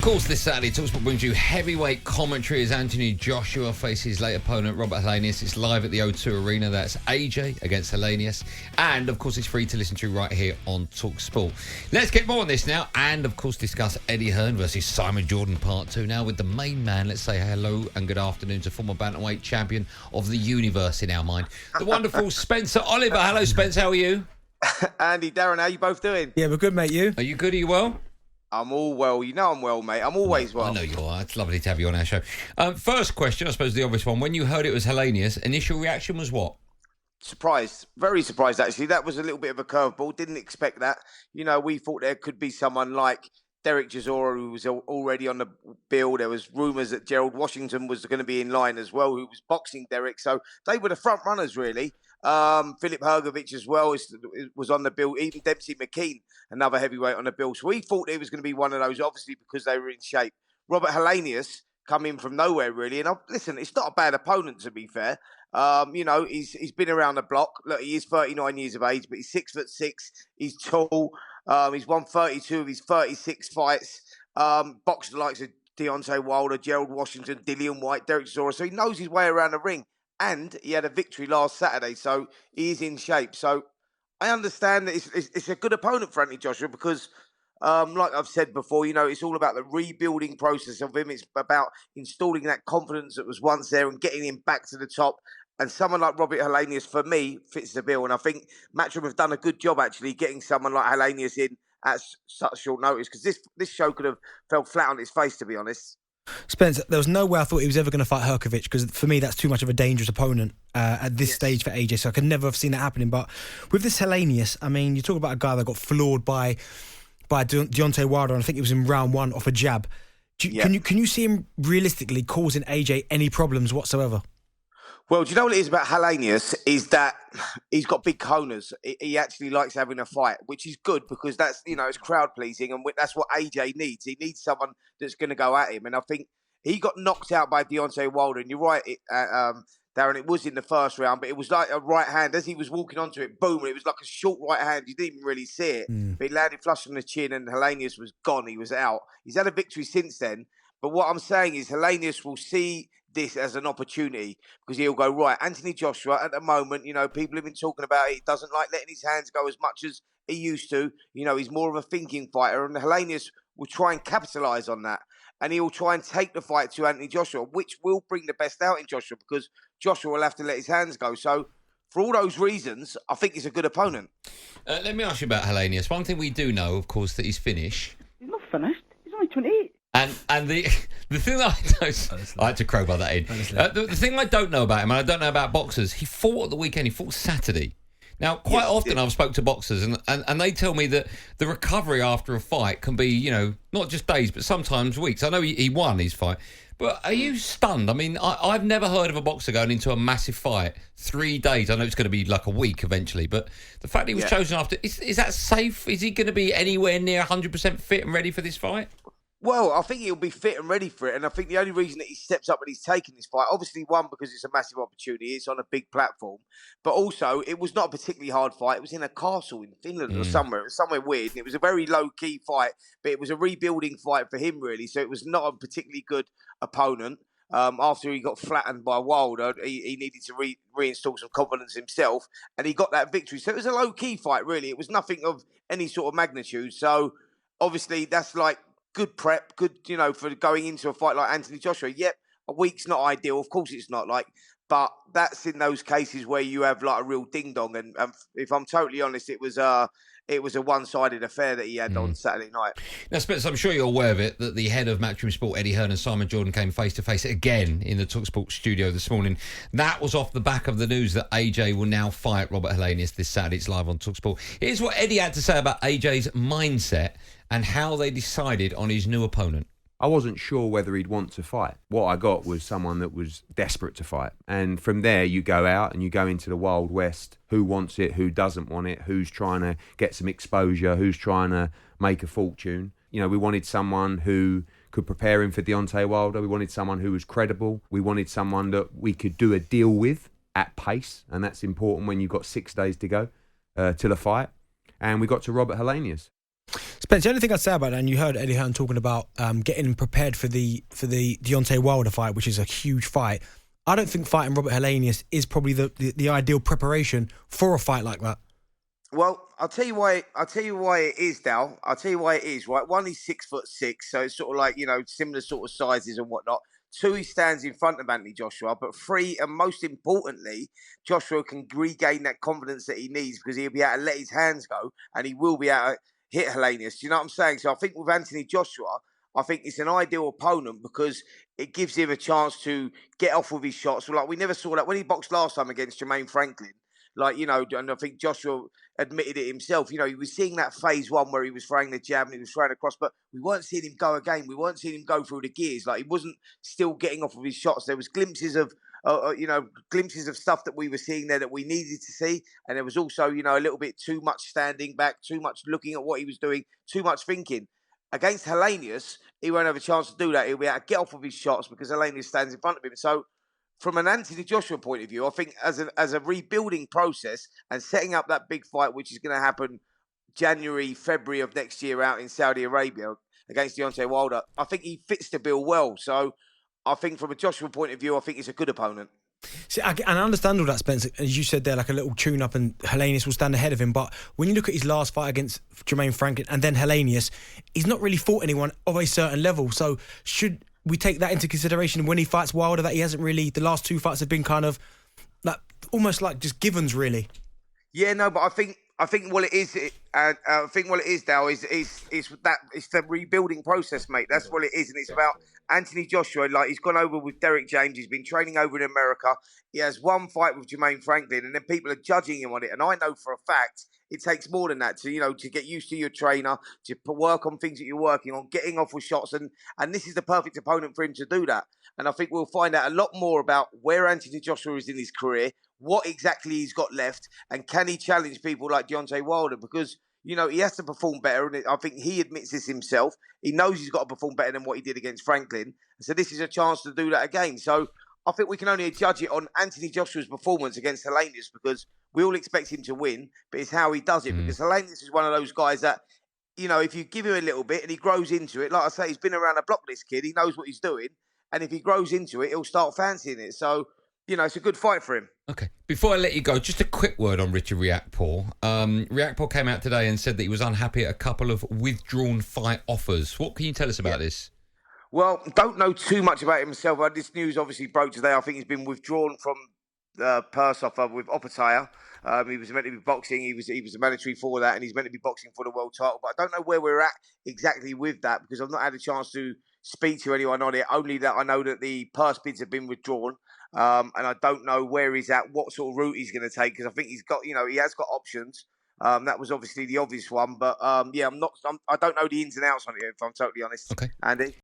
course, this Saturday, talkSPORT brings you heavyweight commentary as Anthony Joshua faces his late opponent, Robert Helenius. It's live at the O2 Arena. That's AJ against Helenius. And, of course, it's free to listen to right here on talkSPORT. Let's get more on this now and, of course, discuss Eddie Hearn versus Simon Jordan Part 2 now with the main man. Let's say hello and good afternoon to former bantamweight champion of the universe in our mind, the wonderful Spencer Oliver. Hello, Spence. How are you? Andy, Darren, how you both doing? Yeah, we're good, mate. You? Are you good? Are you well? I'm all well. You know I'm well, mate. I'm always well. I know you are. It's lovely to have you on our show. First question, I suppose the obvious one. When you heard it was Helenius, initial reaction was what? Surprised. Very surprised, actually. That was a little bit of a curveball. Didn't expect that. You know, we thought there could be someone like Derek Chisora, who was already on the bill. There was rumours that Gerald Washington was going to be in line as well, who was boxing Derek. So they were the front runners, really. Philip Hrgovic as well was on the bill. Even Dempsey McKean, another heavyweight on the bill. So we thought it was going to be one of those, obviously, because they were in shape. Robert Helenius come in from nowhere, really. And listen, it's not a bad opponent, to be fair. You know, he's been around the block. Look, he is 39 years of age, but he's 6'6". He's tall. He's won 32 of his 36 fights. Boxed the likes of Deontay Wilder, Gerald Washington, Dillian White, Derek Chisora. So he knows his way around the ring. And he had a victory last Saturday, so he is in shape. So I understand that it's a good opponent for Anthony Joshua because, like I've said before, you know, it's all about the rebuilding process of him. It's about installing that confidence that was once there and getting him back to the top. And someone like Robert Helenius, for me, fits the bill. And I think Matchroom have done a good job, actually, getting someone like Helenius in at such short notice because this show could have fell flat on its face, to be honest. Spence, there was no way I thought he was ever going to fight Hrgovic because for me that's too much of a dangerous opponent at this stage for AJ, so I could never have seen that happening. But with this Helenius, I mean, you talk about a guy that got floored by Deontay Wilder, and I think it was in round one off a jab. Can you see him realistically causing AJ any problems whatsoever? Well, do you know what it is about Helenius is that he's got big corners. He actually likes having a fight, which is good because that's, you know, it's crowd pleasing and that's what AJ needs. He needs someone that's going to go at him. And I think he got knocked out by Deontay Wilder. And you're right, Darren, it was in the first round, but it was like a right hand. As he was walking onto it, boom, it was like a short right hand. You didn't even really see it. But it landed flush on the chin and Helenius was gone. He was out. He's had a victory since then. But what I'm saying is Helenius will see this as an opportunity because he'll go, right, Anthony Joshua at the moment, you know, people have been talking about it. He doesn't like letting his hands go as much as he used to. You know, he's more of a thinking fighter and Helenius will try and capitalise on that. And he'll try and take the fight to Anthony Joshua, which will bring the best out in Joshua because Joshua will have to let his hands go. So for all those reasons, I think he's a good opponent. Let me ask you about Helenius. One thing we do know, of course, that he's finished. He's not finished. He's only 28. And the thing that I had to crowbar that in. The thing I don't know about him, and I don't know about boxers, he fought at the weekend. He fought Saturday. Now, quite often I've spoke to boxers, and they tell me that the recovery after a fight can be, you know, not just days, but sometimes weeks. I know he won his fight, but are you stunned? I mean, I've never heard of a boxer going into a massive fight 3 days. I know it's going to be like a week eventually, but the fact he was chosen after, is that safe? Is he going to be anywhere near 100% fit and ready for this fight? Well, I think he'll be fit and ready for it. And I think the only reason that he steps up and he's taking this fight, obviously, one, because it's a massive opportunity. It's on a big platform. But also, it was not a particularly hard fight. It was in a castle in Finland or somewhere. It was somewhere weird. And it was a very low-key fight. But it was a rebuilding fight for him, really. So it was not a particularly good opponent. After he got flattened by Wilder, he needed to reinstall some confidence himself. And he got that victory. So it was a low-key fight, really. It was nothing of any sort of magnitude. So, obviously, that's like good prep, good, you know, for going into a fight like Anthony Joshua. Yep, a week's not ideal. Of course it's not, but that's in those cases where you have like a real ding-dong. And if I'm totally honest, it was a one-sided affair that he had on Saturday night. Now, Spence, I'm sure you're aware of it, that the head of Matchroom Sport, Eddie Hearn, and Simon Jordan came face-to-face again in the talkSPORT studio this morning. That was off the back of the news that AJ will now fight Robert Helenius this Saturday. It's live on talkSPORT. Here's what Eddie had to say about AJ's mindset and how they decided on his new opponent. I wasn't sure whether he'd want to fight. What I got was someone that was desperate to fight. And from there, you go out and you go into the Wild West. Who wants it? Who doesn't want it? Who's trying to get some exposure? Who's trying to make a fortune? You know, we wanted someone who could prepare him for Deontay Wilder. We wanted someone who was credible. We wanted someone that we could do a deal with at pace. And that's important when you've got 6 days to go till a fight. And we got to Robert Helenius. Spence, the only thing I'd say about that, and you heard Eddie Hearn talking about getting prepared for the Deontay Wilder fight, which is a huge fight. I don't think fighting Robert Helenius is probably the ideal preparation for a fight like that. Well, I'll tell you why it is, Dal. I'll tell you why it is, right? One, he's 6'6", so it's sort of like, similar sort of sizes and whatnot. Two, he stands in front of Anthony Joshua. But three, and most importantly, Joshua can regain that confidence that he needs because he'll be able to let his hands go and he will be able to hit Helenius. Do you know what I'm saying? So I think with Anthony Joshua, I think it's an ideal opponent because it gives him a chance to get off with his shots. Like, we never saw that when he boxed last time against Jermaine Franklin. And I think Joshua admitted it himself. He was seeing that phase one where he was throwing the jab and he was throwing across, but we weren't seeing him go again. We weren't seeing him go through the gears. Like, he wasn't still getting off of his shots. There was glimpses of stuff that we were seeing there that we needed to see. And there was also, a little bit too much standing back, too much looking at what he was doing, too much thinking. Against Helenius, he won't have a chance to do that. He'll be able to get off of his shots because Helenius stands in front of him. So, from an Anthony Joshua point of view, I think as a rebuilding process and setting up that big fight, which is going to happen January, February of next year out in Saudi Arabia against Deontay Wilder, I think he fits the bill well. So I think from a Joshua point of view, I think he's a good opponent. See, and I understand all that, Spence. As you said there, like a little tune-up and Helenius will stand ahead of him. But when you look at his last fight against Jermaine Franklin and then Helenius, he's not really fought anyone of a certain level. So should we take that into consideration when he fights Wilder, that he hasn't really, the last two fights have been kind of like almost like just givens, really? Yeah, no, but I think what it is, Dal, is the rebuilding process, mate. That's what it is, and it's about Anthony Joshua. Like, he's gone over with Derek James. He's been training over in America. He has one fight with Jermaine Franklin, and then people are judging him on it. And I know for a fact it takes more than that to get used to your trainer, to work on things that you're working on, getting off with shots, and this is the perfect opponent for him to do that. And I think we'll find out a lot more about where Anthony Joshua is in his career, what exactly he's got left, and can he challenge people like Deontay Wilder? Because, he has to perform better, and I think he admits this himself. He knows he's got to perform better than what he did against Franklin. So this is a chance to do that again. So I think we can only judge it on Anthony Joshua's performance against Helenius because we all expect him to win, but it's how he does it. Because Helenius is one of those guys that, if you give him a little bit and he grows into it, like I say, he's been around the block, this kid. He knows what he's doing. And if he grows into it, he'll start fancying it. So, it's a good fight for him. Okay. Before I let you go, just a quick word on Richard Riakporhe. Riakporhe came out today and said that he was unhappy at a couple of withdrawn fight offers. What can you tell us about this? Well, don't know too much about himself. This news obviously broke today. I think he's been withdrawn from the purse offer with Opataya. He was meant to be boxing. He was mandatory for that, and he's meant to be boxing for the world title. But I don't know where we're at exactly with that because I've not had a chance to speak to anyone on it. Only that I know that the purse bids have been withdrawn. And I don't know where he's at, what sort of route he's going to take, because I think he's got, he has got options. That was obviously the obvious one, but I don't know the ins and outs on it, if I'm totally honest. Okay. Andy?